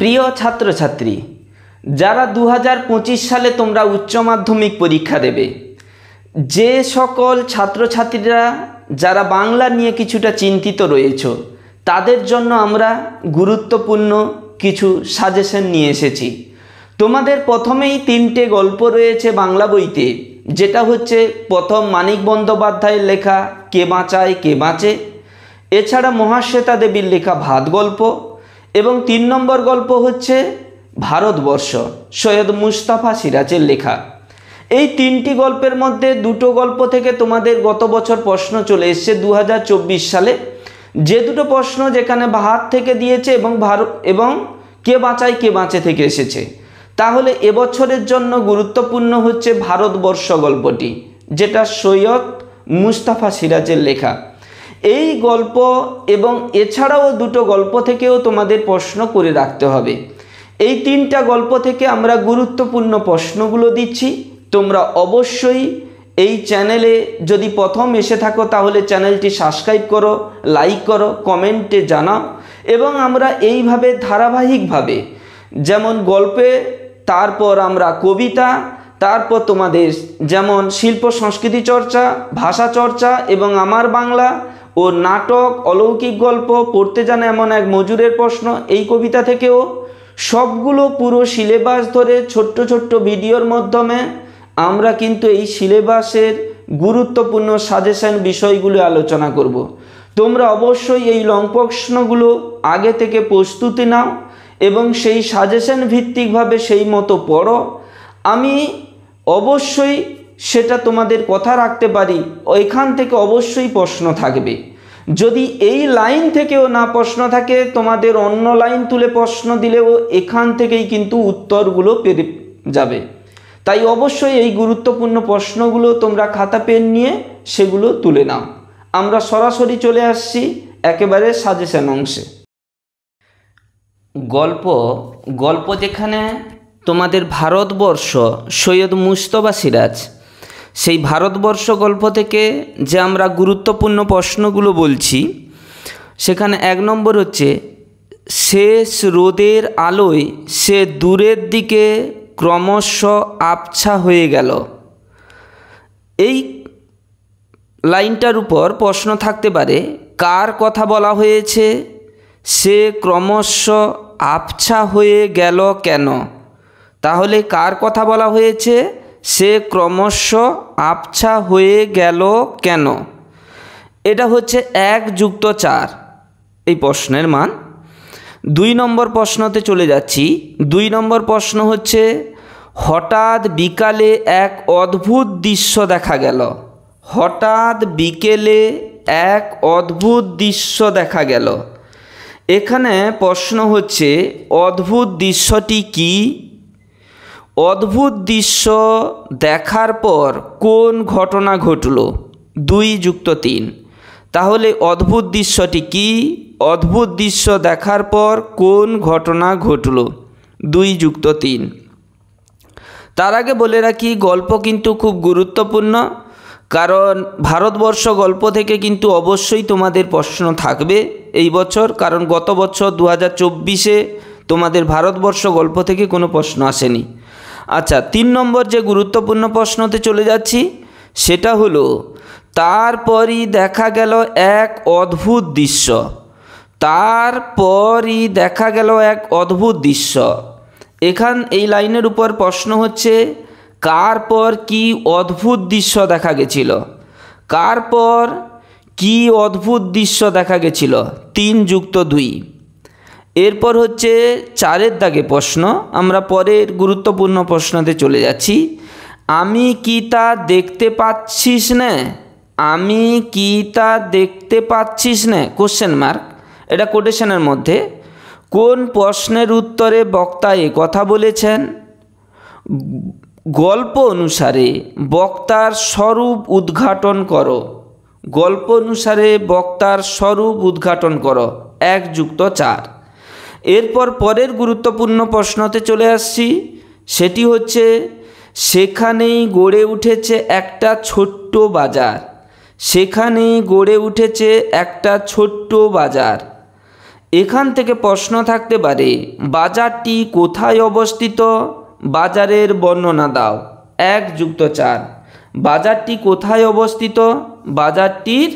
প্রিয় ছাত্রছাত্রী, যারা 2025 সালে তোমরা উচ্চ মাধ্যমিক পরীক্ষা দেবে, যে সকল ছাত্রছাত্রীরা যারা বাংলা নিয়ে কিছুটা চিন্তিত রয়েছে, তাদের জন্য আমরা গুরুত্বপূর্ণ কিছু সাজেশন নিয়ে এসেছি। তোমাদের প্রথমেই 3টে গল্প রয়েছে বাংলা বইতে, যেটা হচ্ছে প্রথম মানিক বন্দ্যোপাধ্যায়ের লেখা কে বাঁচায় কে বাঁচে, এছাড়া মহাশ্বেতা দেবীর লেখা ভাত গল্প, এবং 3 নম্বর গল্প হচ্ছে ভারতবর্ষ সৈয়দ মুস্তাফা সিরাজের লেখা। এই 3টি গল্পের মধ্যে 2টো গল্প থেকে তোমাদের গত বছর প্রশ্ন চলে এসেছে 2024 সালে, যে 2টো প্রশ্ন যেখানে ভাত থেকে দিয়েছে এবং কে বাঁচায় কে বাঁচে থেকে এসেছে। তাহলে এবছরের জন্য গুরুত্বপূর্ণ হচ্ছে ভারতবর্ষ গল্পটি, যেটা সৈয়দ মুস্তাফা সিরাজের লেখা। এই গল্প এবং এছাড়াও 2টো গল্প থেকেও তোমাদের প্রশ্ন করে রাখতে হবে। এই 3টা গল্প থেকে আমরা গুরুত্বপূর্ণ প্রশ্নগুলো দিচ্ছি। তোমরা অবশ্যই এই চ্যানেলে যদি প্রথম এসে থাকো তাহলে চ্যানেলটি সাবস্ক্রাইব করো, লাইক করো, কমেন্টে জানাও, এবং আমরা এইভাবে ধারাবাহিকভাবে যেমন গল্পে, তারপর আমরা কবিতা, তারপর তোমাদের যেমন শিল্প সংস্কৃতি চর্চা, ভাষা চর্চা এবং আমার বাংলা ও নাটক, অলৌকিক গল্প, পড়তে জানে এমন এক মজুরের প্রশ্ন, এই কবিতা থেকেও সবগুলো পুরো সিলেবাস ধরে ছোট্ট ছোট্ট ভিডিওর মাধ্যমে আমরা কিন্তু এই সিলেবাসের গুরুত্বপূর্ণ সাজেশন বিষয়গুলো আলোচনা করব। তোমরা অবশ্যই এই লং প্রশ্নগুলো আগে থেকে প্রস্তুতি নাও এবং সেই সাজেশন ভিত্তিকভাবে সেই মতো পড়ো। আমি অবশ্যই সেটা তোমাদের কথা রাখতে পারি, ওইখান থেকে অবশ্যই প্রশ্ন থাকবে। যদি এই লাইন থেকেও না প্রশ্ন থাকে, তোমাদের অন্য লাইন তুলে প্রশ্ন দিলেও এখান থেকেই কিন্তু উত্তরগুলো পেয়ে যাবে। তাই অবশ্যই এই গুরুত্বপূর্ণ প্রশ্নগুলো তোমরা খাতা পেন নিয়ে সেগুলো তুলে নাও। আমরা সরাসরি চলে আসছি একেবারে সাজেশন অংশে। গল্প যেখানে তোমাদের ভারতবর্ষ সৈয়দ মুস্তাফা সিরাজ, সেই ভারতবর্ষ গল্প থেকে যে আমরা গুরুত্বপূর্ণ প্রশ্নগুলো বলছি, সেখানে 1 নম্বর হচ্ছে শেষ রোদের আলোয় সে দূরের দিকে ক্রমশ আবছা হয়ে গেল। এই লাইনটার উপর প্রশ্ন থাকতে পারে, কার কথা বলা হয়েছে? সে ক্রমশ আবছা হয়ে গেল কেন? তাহলে কার কথা বলা হয়েছে? সে ক্রমশ আবছা হয়ে গেল কেন? এটা হচ্ছে 1+4 এই প্রশ্নের মান। 2 নম্বর প্রশ্নতে চলে যাচ্ছি। 2 নম্বর প্রশ্ন হচ্ছে হঠাৎ বিকালে এক অদ্ভুত দৃশ্য দেখা গেল। হঠাৎ বিকেলে এক অদ্ভুত দৃশ্য দেখা গেল। এখানে প্রশ্ন হচ্ছে অদ্ভুত দৃশ্যটি কি? অদ্ভুত দৃশ্য দেখার পর কোন ঘটনা ঘটল? 2+3। তাহলে অদ্ভুত দৃশ্যটি কি? অদ্ভুত দৃশ্য দেখার পর কোন ঘটনা ঘটল? 2+3। তার আগে বলে রাখি, গল্প কিন্তু খুব গুরুত্বপূর্ণ, কারণ ভারতবর্ষ গল্প থেকে কিন্তু অবশ্যই তোমাদের প্রশ্ন থাকবে এই বছর, কারণ গত বছর 2024-এ তোমাদের ভারতবর্ষ গল্প থেকে কোনো প্রশ্ন আসেনি। আচ্ছা, 3 নম্বর যে গুরুত্বপূর্ণ প্রশ্নতে চলে যাচ্ছি, সেটা হলো তারপরই দেখা গেল এক অদ্ভুত দৃশ্য। তারপরই দেখা গেল এক অদ্ভুত দৃশ্য। এই লাইনের উপর প্রশ্ন হচ্ছে কার পর কি অদ্ভুত দৃশ্য দেখা গেছিল? কার পর কি অদ্ভুত দৃশ্য দেখা গেছিল? 3+2। এরপর হচ্ছে 4-এর দাগে প্রশ্ন। আমরা পরের গুরুত্বপূর্ণ প্রশ্নতে চলে যাচ্ছি। আমি কি তা দেখতে পাচ্ছিস না? আমি কি তা দেখতে পাচ্ছিস না? Question mark. এটা কোটেশনের মধ্যে। কোন প্রশ্নের উত্তরে বক্তা এ কথা বলেছেন? গল্প অনুসারে বক্তার স্বরূপ উদ্ঘাটন করো। গল্প অনুসারে বক্তার স্বরূপ উদ্ঘাটন করো। 1+4। এরপর পরের গুরুত্বপূর্ণ প্রশ্নতে চলে আসছি। সেটি হচ্ছে সেখানেই গড়ে উঠেছে একটা ছোট্ট বাজার। সেখানেই গড়ে উঠেছে একটা ছোট্ট বাজার। এখান থেকে প্রশ্ন থাকতে পারে বাজারটি কোথায় অবস্থিত, বাজারের বর্ণনা দাও। 1+4। বাজারটি কোথায় অবস্থিত, বাজারটির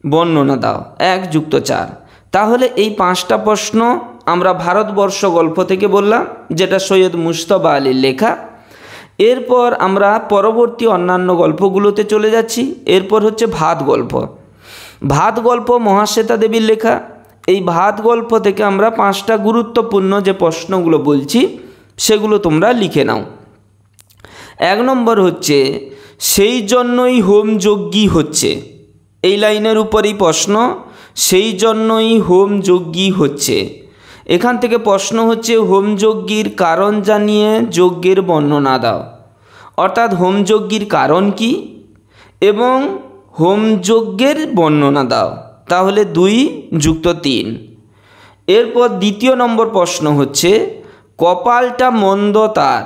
বর্ণনা দাও। 1+4। তাহলে এই 5টা প্রশ্ন আমরা ভারতবর্ষ গল্প থেকে বললাম, যেটা সৈয়দ মুজতবা আলীর লেখা। এরপর আমরা পরবর্তী অন্যান্য গল্পগুলোতে চলে যাচ্ছি। এরপর হচ্ছে ভাত গল্প। ভাত গল্প মহাশ্বেতা দেবীর লেখা। এই ভাত গল্প থেকে আমরা 5টা গুরুত্বপূর্ণ যে প্রশ্নগুলো বলছি সেগুলো তোমরা লিখে নাও। 1 নম্বর হচ্ছে সেই জন্যই হোমযজ্ঞী হচ্ছে। এই লাইনের উপরেই প্রশ্ন, সেই জন্যই হোমযজ্ঞী হচ্ছে। এখান থেকে প্রশ্ন হচ্ছে হোমযজ্ঞীর কারণ জানিয়ে যজ্ঞের বর্ণনা দাও। অর্থাৎ হোমযজ্ঞীর কারণ কি এবং হোমযজ্ঞের বর্ণনা দাও। তাহলে 2+3। এরপর 2 নম্বর প্রশ্ন হচ্ছে কপালটা মন্দ তার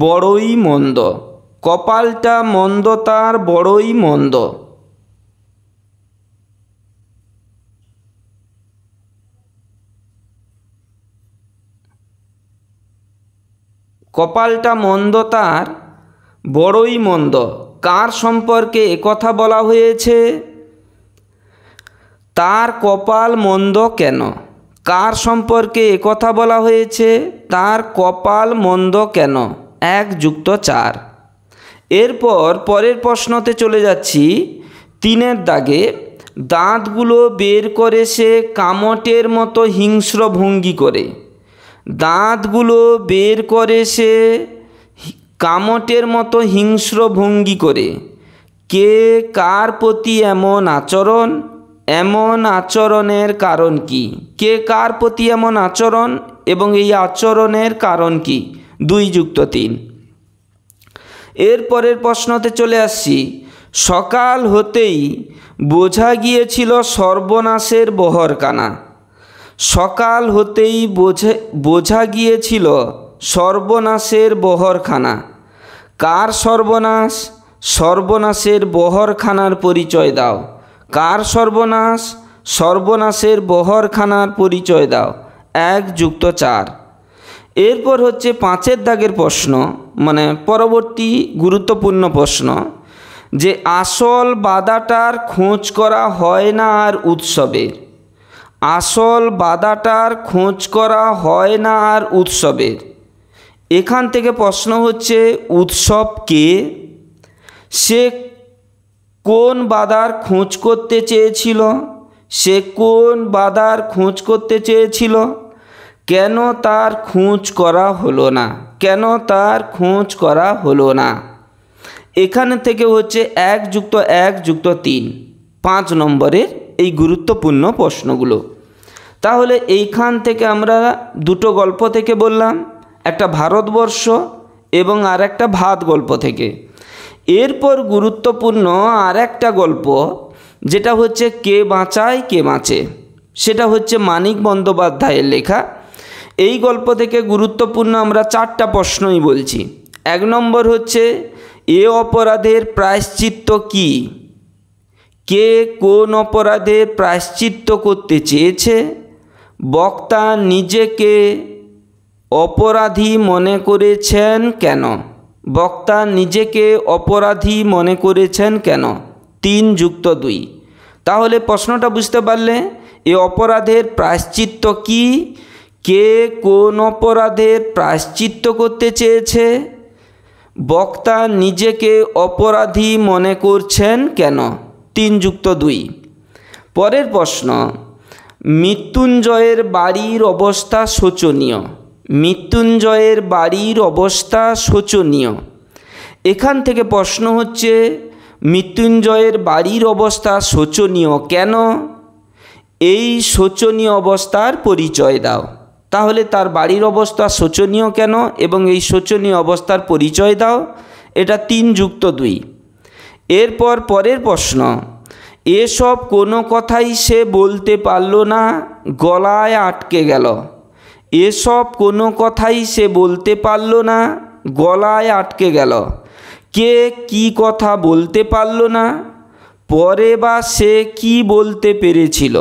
বড়ই মন্দ। কপালটা মন্দ তার বড়ই মন্দ। কপালটা মন্দ তার বড়ই মন্দ কার সম্পর্কে একথা বলা হয়েছে? তার কপাল মন্দ কেন? কার সম্পর্কে একথা বলা হয়েছে? তার কপাল মন্দ কেন? 1+4। এরপর পরের প্রশ্নতে চলে যাচ্ছি। 3-এর দাগে দাঁতগুলো বের করে সে কামটের মতো হিংস্র ভঙ্গি করে। দাঁতগুলো বের করে সে কামটের মতো হিংস্র ভঙ্গি করে। কে কার প্রতি এমন আচরণ? এমন আচরণের কারণ কি? কে কার প্রতি এমন আচরণ এবং এই আচরণের কারণ কি? 2+3। এরপরের প্রশ্নতে চলে আসছি। সকাল হতেই বোঝা গিয়েছিল সর্বনাশের বহরখানা। সকাল হতেই বোঝা গিয়েছিল সর্বনাশের বহরখানা। কার সর্বনাশ? সর্বনাশের বহরখানার পরিচয় দাও। কার সর্বনাশ? সর্বনাশের বহরখানার পরিচয় দাও। 1+4। এরপর হচ্ছে 5-এর দাগের প্রশ্ন, মানে পরবর্তী গুরুত্বপূর্ণ প্রশ্ন, যে আসল বাধাটার খোঁজ করা হয় না আর উৎসবের। আসল বাধাটার খোঁজ করা হয় না আর উৎসবের। এখান থেকে প্রশ্ন হচ্ছে উৎসব কে? সে কোন বাধার খোঁজ করতে চেয়েছিল? সে কোন বাধার খোঁজ করতে চেয়েছিল? কেন তার খোঁজ করা হলো না? কেন তার খোঁজ করা হলো না? এখানে থেকে হচ্ছে 1+1+3 5 নম্বরের এই গুরুত্বপূর্ণ প্রশ্নগুলো। তাহলে এইখান থেকে আমরা 2টো গল্প থেকে বললাম, একটা ভারতবর্ষ এবং আর একটা ভাত গল্প থেকে। এরপর গুরুত্বপূর্ণ আর একটা গল্প, যেটা হচ্ছে কে বাঁচায় কে বাঁচে। সেটা হচ্ছে মানিক বন্দ্যোপাধ্যায়ের লেখা। এই গল্প থেকে গুরুত্বপূর্ণ আমরা 4টা প্রশ্নই বলছি। 1 নম্বর হচ্ছে এ অপরাধের প্রায়শ্চিত্ত কী? কে কোন অপরাধের প্রায়শ্চিত্ত করতে চেয়েছে? বক্তা নিজেকে অপরাধী মনে করেছেন কেন? বক্তা নিজেকে অপরাধী মনে করেছেন কেন? 3+2। তাহলে প্রশ্নটা বুঝতে পারলে, এ অপরাধের প্রায়শ্চিত্ত কী? কে কোন অপরাধের প্রায়শ্চিত্ত করতে চেয়েছে? বক্তা নিজেকে অপরাধী মনে করছেন কেন? 3+2। পরের প্রশ্ন, মৃত্যুঞ্জয়ের বাড়ির অবস্থা শোচনীয়। মৃত্যুঞ্জয়ের বাড়ির অবস্থা শোচনীয়। এখান থেকে প্রশ্ন হচ্ছে মৃত্যুঞ্জয়ের বাড়ির অবস্থা শোচনীয় কেন? এই শোচনীয় অবস্থার পরিচয় দাও। তাহলে তার বাড়ির অবস্থা শোচনীয় কেন এবং এই শোচনীয় অবস্থার পরিচয় দাও। এটা 3+2। এরপর পরের প্রশ্ন, এসব কোনো কথাই সে বলতে পারল না, গলায় আটকে গেল। এসব কোনো কথাই সে বলতে পারল না, গলায় আটকে গেল। কে কি কথা বলতে পারল না? পরে বা সে কি বলতে পেরেছিল?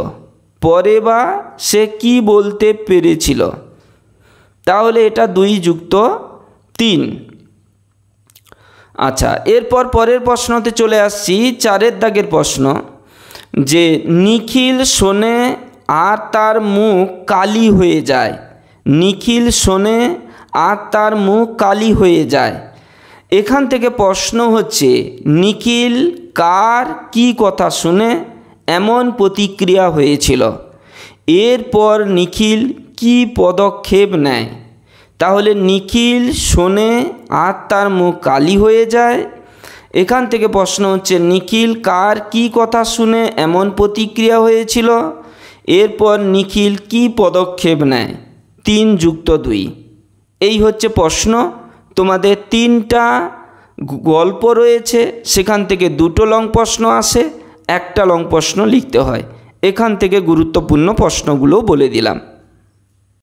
পরে বা সে কি বলতে পেরেছিল? তাহলে এটা 2 যুক্ত 3। আচ্ছা, এরপর পরের প্রশ্নতে চলে আসছি, 4 দাগের প্রশ্ন, যে নিখিল শোনে আর তার মুখ কালি হয়ে যায়। নিখিল শোনে আর তার মুখ কালি হয়ে যায়। এখান থেকে প্রশ্ন হচ্ছে, নিখিল কার কি কথা শুনে এমন প্রতিক্রিয়া হয়েছিল? এরপর নিখিল কি পদক্ষেপ নেয়? তাহলে নিখিল শোনে আর তার মুখ কালি হয়ে যায়। এখান থেকে প্রশ্ন হচ্ছে, নিখিল কার কি কথা শুনে এমন প্রতিক্রিয়া হয়েছিল? এরপর নিখিল কি পদক্ষেপ নেয়? 3 যুক্ত 2। এই হচ্ছে প্রশ্ন। তোমাদের 3টা গল্প রয়েছে, সেখান থেকে 2টো লং প্রশ্ন আসে, একটা লং প্রশ্ন লিখতে হয়। এখান থেকে গুরুত্বপূর্ণ প্রশ্নগুলো বলে দিলাম।